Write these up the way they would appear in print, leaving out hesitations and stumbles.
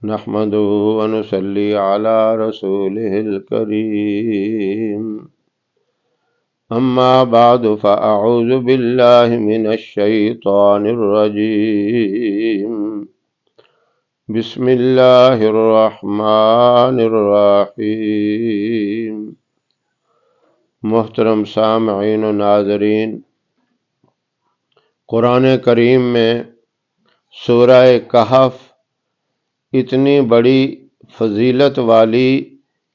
نحمده ونصلي على رسوله الكريم أما بعد فأعوذ بالله من الشيطان الرجيم بسم الله الرحمن الرحيم محترم سامعین و ناظرین، قرآن کریم میں سورہ کہف اتنی بڑی فضیلت والی،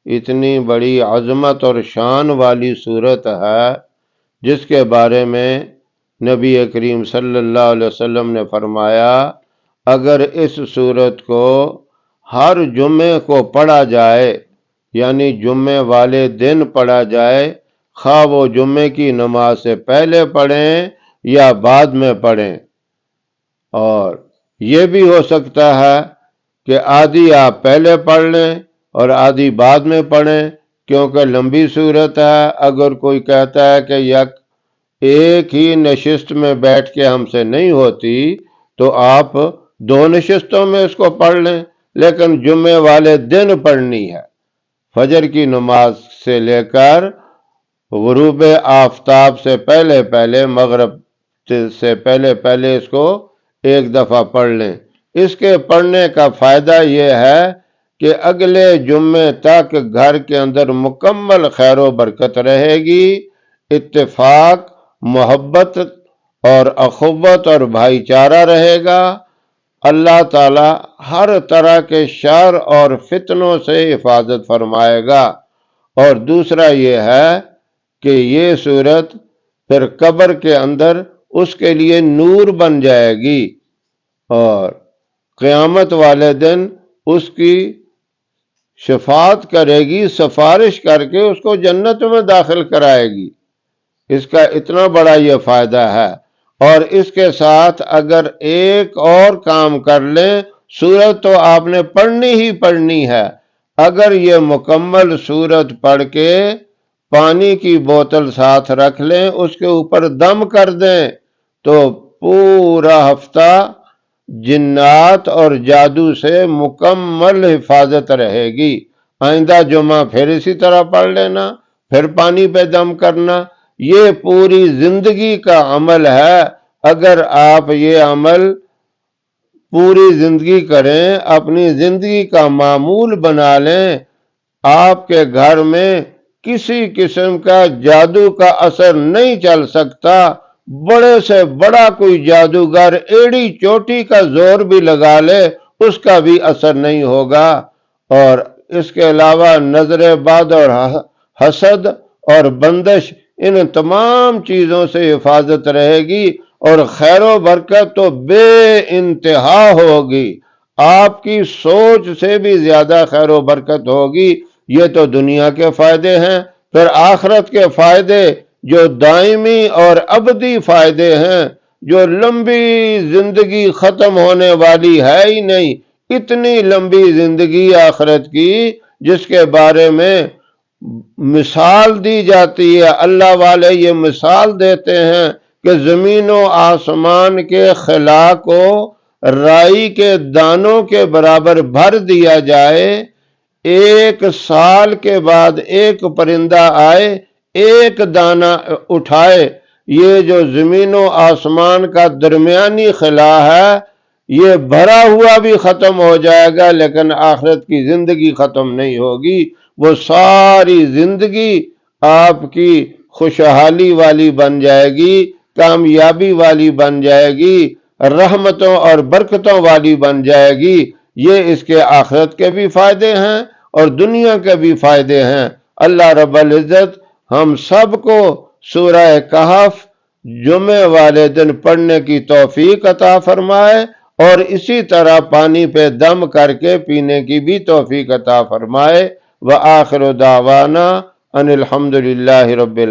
اتنی بڑی عظمت اور شان والی صورت ہے، جس کے بارے میں نبی کریم صلی اللہ علیہ وسلم نے فرمایا اگر اس صورت کو ہر جمعے کو پڑھا جائے، یعنی جمعے والے دن پڑھا جائے، خواہ وہ جمعے کی نماز سے پہلے پڑھیں یا بعد میں پڑھیں، اور یہ بھی ہو سکتا ہے کہ آدھی آپ پہلے پڑھ لیں اور آدھی بعد میں پڑھیں، کیونکہ لمبی صورت ہے۔ اگر کوئی کہتا ہے کہ ایک ہی نشست میں بیٹھ کے ہم سے نہیں ہوتی تو آپ 2 نشستوں میں اس کو پڑھ لیں، لیکن جمعے والے دن پڑھنی ہے، فجر کی نماز سے لے کر غروب آفتاب سے پہلے پہلے، مغرب سے پہلے پہلے اس کو ایک دفعہ پڑھ لیں۔ اس کے پڑھنے کا فائدہ یہ ہے کہ اگلے جمعے تک گھر کے اندر مکمل خیر و برکت رہے گی، اتفاق، محبت اور اخوت اور بھائی چارہ رہے گا، اللہ تعالی ہر طرح کے شر اور فتنوں سے حفاظت فرمائے گا۔ اور دوسرا یہ ہے کہ یہ صورت پھر قبر کے اندر اس کے لیے نور بن جائے گی، اور قیامت والے دن اس کی شفاعت کرے گی، سفارش کر کے اس کو جنت میں داخل کرائے گی۔ اس کا اتنا بڑا یہ فائدہ ہے۔ اور اس کے ساتھ اگر ایک اور کام کر لیں، سورت تو آپ نے پڑھنی ہی پڑھنی ہے، اگر یہ مکمل سورت پڑھ کے پانی کی بوتل ساتھ رکھ لیں، اس کے اوپر دم کر دیں، تو پورا ہفتہ جنات اور جادو سے مکمل حفاظت رہے گی۔ آئندہ جمعہ پھر اسی طرح پڑھ لینا، پھر پانی پہ دم کرنا۔ یہ پوری زندگی کا عمل ہے۔ اگر آپ یہ عمل پوری زندگی کریں، اپنی زندگی کا معمول بنا لیں، آپ کے گھر میں کسی قسم کا جادو کا اثر نہیں چل سکتا۔ بڑے سے بڑا کوئی جادوگر ایڑی چوٹی کا زور بھی لگا لے، اس کا بھی اثر نہیں ہوگا۔ اور اس کے علاوہ نظر بد اور حسد اور بندش، ان تمام چیزوں سے حفاظت رہے گی، اور خیر و برکت تو بے انتہا ہوگی۔ آپ کی سوچ سے بھی زیادہ خیر و برکت ہوگی۔ یہ تو دنیا کے فائدے ہیں، پھر آخرت کے فائدے جو دائمی اور ابدی فائدے ہیں، جو لمبی زندگی ختم ہونے والی ہے ہی نہیں، اتنی لمبی زندگی آخرت کی جس کے بارے میں مثال دی جاتی ہے۔ اللہ والے یہ مثال دیتے ہیں کہ زمین و آسمان کے خلا کو رائی کے دانوں کے برابر بھر دیا جائے، 1 سال کے بعد ایک پرندہ آئے، ایک دانہ اٹھائے، یہ جو زمین و آسمان کا درمیانی خلا ہے، یہ بھرا ہوا بھی ختم ہو جائے گا، لیکن آخرت کی زندگی ختم نہیں ہوگی۔ وہ ساری زندگی آپ کی خوشحالی والی بن جائے گی، کامیابی والی بن جائے گی، رحمتوں اور برکتوں والی بن جائے گی۔ یہ اس کے آخرت کے بھی فائدے ہیں اور دنیا کے بھی فائدے ہیں۔ اللہ رب العزت ہم سب کو سورہ کہف جمعے والے دن پڑھنے کی توفیق عطا فرمائے، اور اسی طرح پانی پہ دم کر کے پینے کی بھی توفیق عطا فرمائے۔ وآخر دعوانا ان الحمدللہ رب العالمین۔